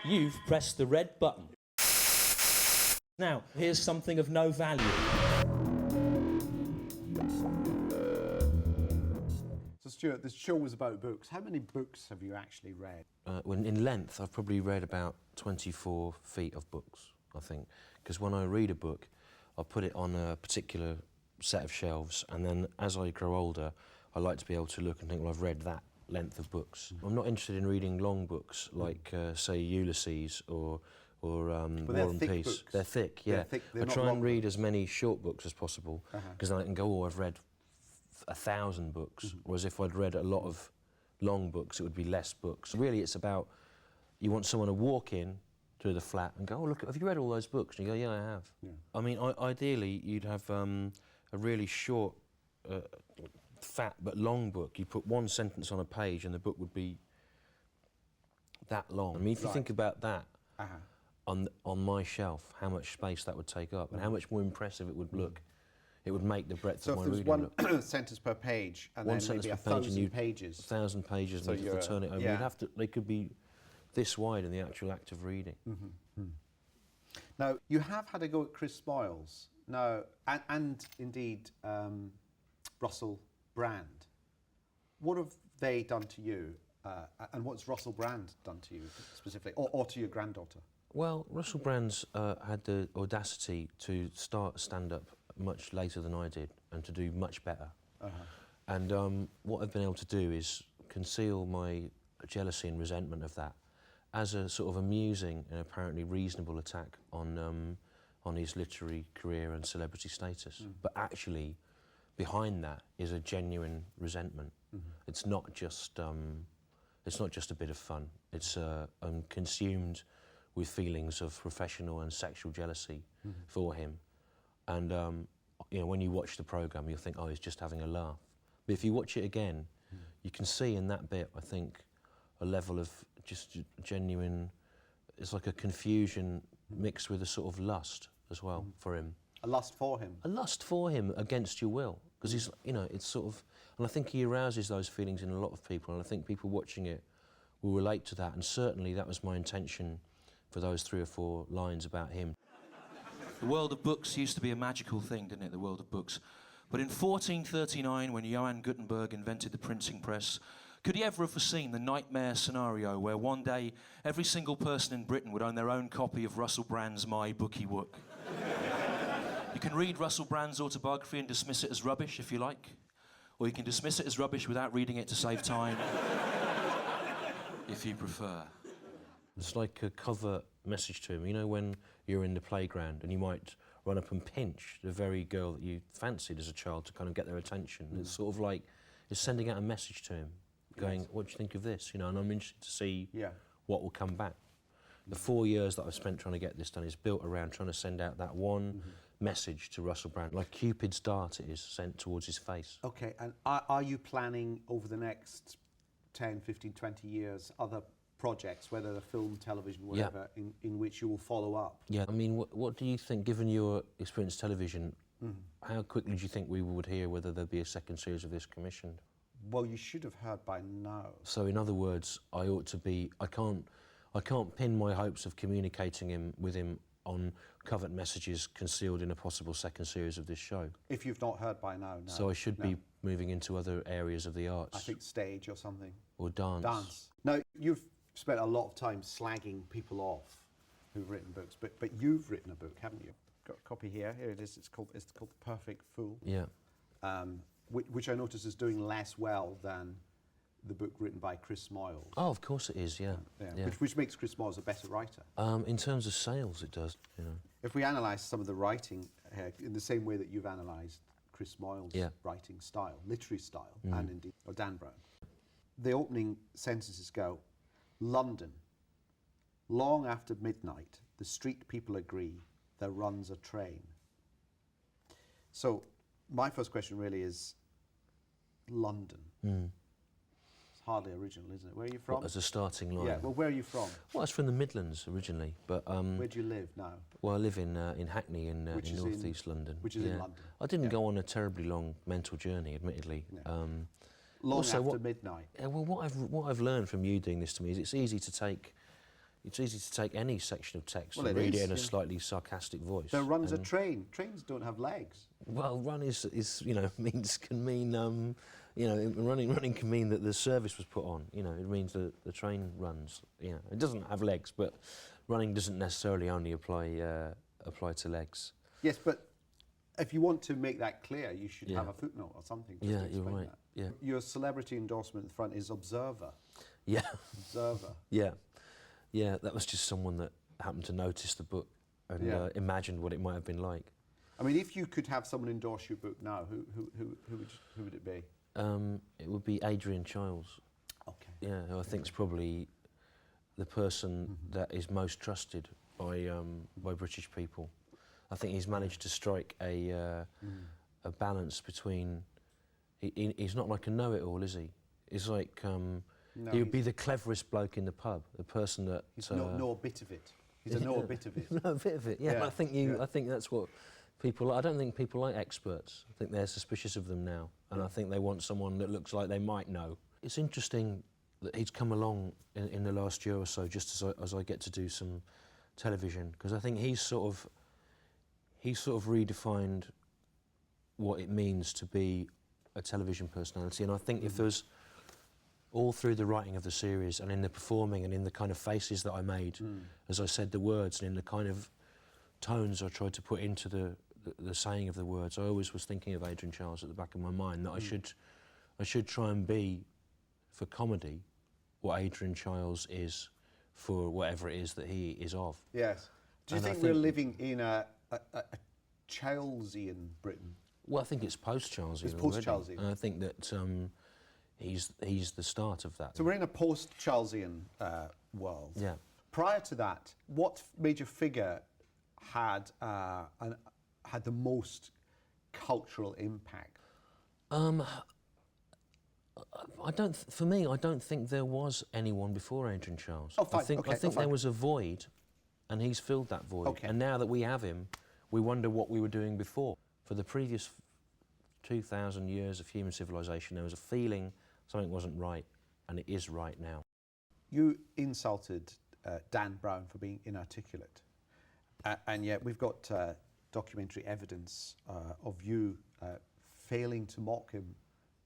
You've pressed the red button. Now, here's something of no value. So, Stewart, this show was about books. How many books have you actually read? In length, I've probably read about 24 feet of books, I think. Because when I read a book, I put it on a particular set of shelves, and then as I grow older, I like to be able to look and think, well, I've read that length of books. I'm not interested in reading long books like, say, Ulysses or War and Peace. Books. They're thick, yeah. I try and read as many short books as possible, because then I can go, oh, I've read 1,000 books, whereas if I'd read a lot of long books, it would be less books. Really, it's about, you want someone to walk in to the flat and go, oh, look, have you read all those books? And you go, yeah, I have. Yeah. I mean, ideally, you'd have a really short, fat but long book. You put one sentence on a page and the book would be that long. I mean, if you think about that on my shelf, how much space that would take up and how much more impressive it would look. It would make the breadth of my reading look. So if there's one sentence per page and then maybe 1,000 pages. 1,000 pages, so and you have to turn it over. You'd have to, they could be this wide in the actual act of reading. Now, you have had a go at Chris Smiles, now, and indeed Russell Brand. What have they done to you, and what's Russell Brand done to you specifically, or to your granddaughter? Well, Russell Brand's had the audacity to start stand-up much later than I did, and to do much better. And what I've been able to do is conceal my jealousy and resentment of that as a sort of amusing and apparently reasonable attack on his literary career and celebrity status. But actually, behind that is a genuine resentment. It's not just a bit of fun. It's I'm consumed with feelings of professional and sexual jealousy for him. And you know, when you watch the programme, you'll think, oh, he's just having a laugh. But if you watch it again, you can see in that bit, I think, a level of just genuine, it's like a confusion mixed with a sort of lust as well for him. A lust for him? A lust for him against your will. Because he's, you know, it's sort of, and I think he arouses those feelings in a lot of people, and I think people watching it will relate to that, and certainly that was my intention for those 3 or 4 lines about him. The world of books used to be a magical thing, didn't it, the world of books? But in 1439, when Johann Gutenberg invented the printing press, could he ever have foreseen the nightmare scenario where one day every single person in Britain would own their own copy of Russell Brand's My Bookie Wook? You can read Russell Brand's autobiography and dismiss it as rubbish if you like, or you can dismiss it as rubbish without reading it to save time, if you prefer. It's like a covert message to him. You know, when you're in the playground and you might run up and pinch the very girl that you fancied as a child to kind of get their attention. It's sort of like, it's sending out a message to him, going, what do you think of this? You know, and I'm interested to see what will come back. The 4 years that I've spent trying to get this done is built around trying to send out that one message to Russell Brand, like Cupid's dart it is sent towards his face. Okay, and are you planning over the next 10, 15, 20 years other projects, whether they're film, television, whatever, in which you will follow up? Yeah, I mean, what do you think, given your experience television, how quickly do you think we would hear whether there'd be a second series of this commissioned? Well, you should have heard by now. So in other words, I ought to be, I can't pin my hopes of communicating with him on covert messages concealed in a possible second series of this show. If you've not heard by now, no. So I should be moving into other areas of the arts. I think stage or something. Or dance. Dance. Now, you've spent a lot of time slagging people off who've written books, but you've written a book, haven't you? Got a copy here. Here it is. It's called The Perfect Fool. Yeah. Which I notice is doing less well than the book written by Chris Smiles. Oh, of course it is, yeah. Which makes Chris Smiles a better writer. In terms of sales, it does, you know. If we analyse some of the writing in the same way that you've analysed Chris Smiles' writing style, literary style, and indeed, or Dan Brown, the opening sentences go, London, long after midnight, the street people agree there runs a train. So, my first question really is, London. It's hardly original, isn't it? Where are you from? What, as a starting line? Yeah, well, where are you from? Well, I was from the Midlands originally, but... where do you live now? Well, I live in Hackney in North East London. Which is in London. I didn't go on a terribly long mental journey, admittedly. Long after midnight. Well, what I've learned from you doing this to me is it's easy to take it's easy to take any section of text Well, and it read is, it in a yeah. slightly sarcastic voice. There runs a And- train. Trains don't have legs. Well, run is can mean running can mean that the service was put on. You know, it means that the train runs. You know, it doesn't have legs, but running doesn't necessarily only apply to legs. Yes, but if you want to make that clear, you should Yeah. have a footnote or something. Just Yeah, to you're explain right. that. Yeah. Your celebrity endorsement at the front is Observer. Yeah, Observer. yeah. That was just someone that happened to notice the book and Yeah. imagined what it might have been like. I mean, if you could have someone endorse your book now, who would it be? It would be Adrian Charles. Okay. Yeah, who I think is probably the person that is most trusted by British people. I think he's managed to strike a balance between. He's not like a know-it-all, is he? He's like No, he would be the cleverest bloke in the pub, the person that He's know a bit of it. He's a know a bit of it. know a bit of it. Yeah, Yeah, I think I think that's what people. I don't think people like experts. I think they're suspicious of them now, and I think they want someone that looks like they might know. It's interesting that he's come along in the last year or so, just as I get to do some television, because I think he's sort of redefined what it means to be a television personality, and I think if there's all through the writing of the series and in the performing and in the kind of faces that I made, as I said the words, and in the kind of tones I tried to put into the saying of the words, I always was thinking of Adrian Charles at the back of my mind, that I should try and be, for comedy, what Adrian Charles is for whatever it is that he is of. Yes. Do you And I think we're think- living in a Charlesian Britain? Well, I think it's post-Charlesian. It's already, post-Charlesian. and I think that he's the start of that. So we're in a post-Charlesian world. Yeah. Prior to that, what major figure had the most cultural impact? For me, I don't think there was anyone before Adrian Charles. Oh, fine. I think Okay, there was a void, and he's filled that void. Okay. And now that we have him, we wonder what we were doing before. For the previous 2,000 years of human civilization, there was a feeling something wasn't right, and it is right now. You insulted Dan Brown for being inarticulate, and yet we've got documentary evidence of you failing to mock him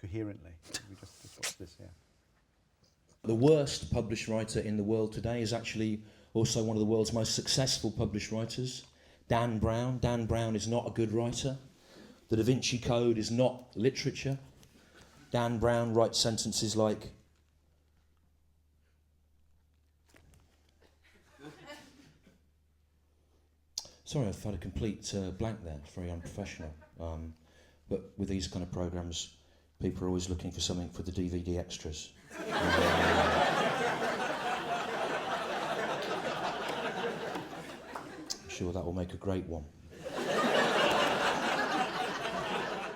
coherently. We just watch this here. The worst published writer in the world today is actually also one of the world's most successful published writers, Dan Brown. Dan Brown is not a good writer. The Da Vinci Code is not literature. Dan Brown writes sentences like, sorry, I've had a complete blank there. It's very unprofessional. But with these kind of programmes, people are always looking for something for the DVD extras. I'm sure that will make a great one.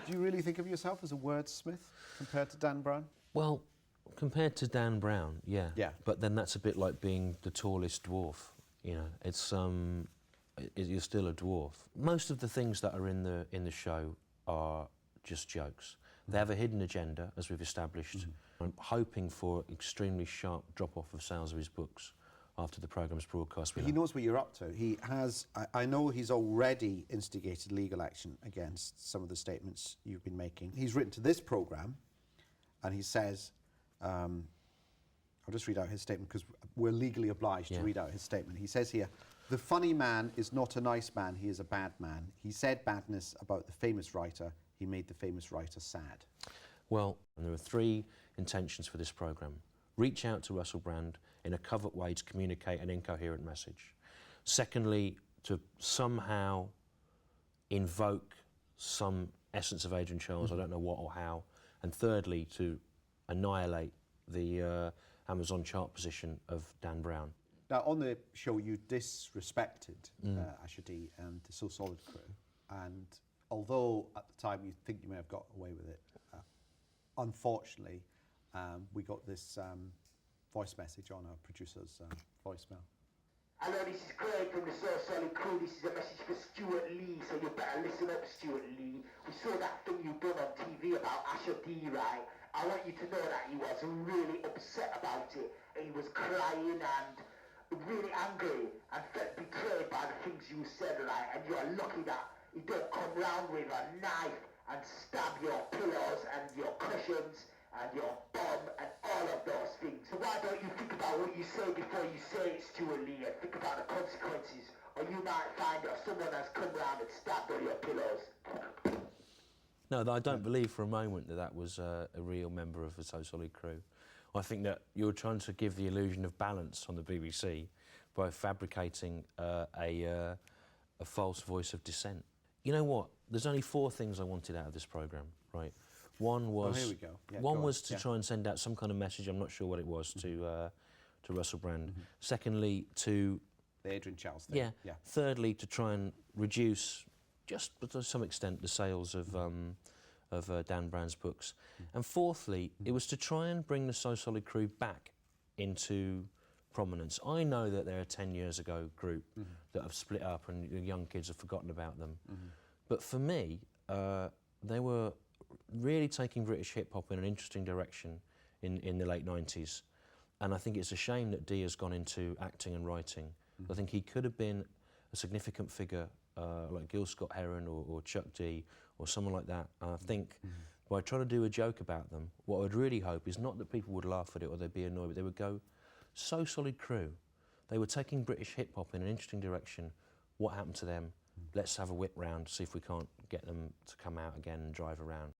Do you really think of yourself as a wordsmith compared to Dan Brown? Well, compared to Dan Brown, yeah. Yeah. But then that's a bit like being the tallest dwarf. You know, it's you're still a dwarf. Most of the things that are in the show are just jokes. They have a hidden agenda, as we've established. I'm hoping for extremely sharp drop-off of sales of his books after the programme's broadcast. He knows what you're up to. He has. I know he's already instigated legal action against some of the statements you've been making. He's written to this programme, and he says, I'll just read out his statement because we're legally obliged to read out his statement. He says here, "The funny man is not a nice man, he is a bad man. He said badness about the famous writer, he made the famous writer sad." Well, and there are three intentions for this programme. Reach out to Russell Brand in a covert way to communicate an incoherent message. Secondly, to somehow invoke some essence of Adrian Charles, I don't know what or how. And thirdly, to annihilate the Amazon chart position of Dan Brown. Now, on the show, you disrespected Ashadi and the So Solid crew, and although at the time you think you may have got away with it, unfortunately, we got this voice message on our producer's voicemail. Hello, this is Craig from the So Solid crew. This is a message for Stewart Lee, so you better listen up, Stewart Lee. We saw that thing you done on TV about Ashadi, right? I want you to know that he was really upset about it. He was crying and really angry and felt betrayed by the things you said, right? And you're lucky that he don't come round with a knife and stab your pillows and your cushions and your bum and all of those things. So why don't you think about what you say before you say it, Stewart Lee, and think about the consequences, or you might find that someone has come round and stabbed all your pillows. No, I don't believe for a moment that that was a real member of the So Solid crew. I think that you're trying to give the illusion of balance on the BBC by fabricating a false voice of dissent. You know what? There's only 4 things I wanted out of this programme, right? One was, here we go. Yeah, one go was on. to Yeah. try and send out some kind of message, I'm not sure what it was, to Russell Brand. Secondly, to... The Adrian Charles thing. Yeah. Thirdly, to try and reduce, just to some extent, the sales of Dan Brown's books. And fourthly, it was to try and bring the So Solid crew back into prominence. I know that they're a 10 years ago group that have split up and the young kids have forgotten about them. But for me, they were really taking British hip-hop in an interesting direction in the late 90s. And I think it's a shame that Dee has gone into acting and writing. I think he could have been a significant figure like Gil Scott-Heron or Chuck D or someone like that. And I think by trying to do a joke about them, what I would really hope is not that people would laugh at it or they'd be annoyed, but they would go, So Solid crew, they were taking British hip-hop in an interesting direction. What happened to them? Let's have a whip round, see if we can't get them to come out again and drive around.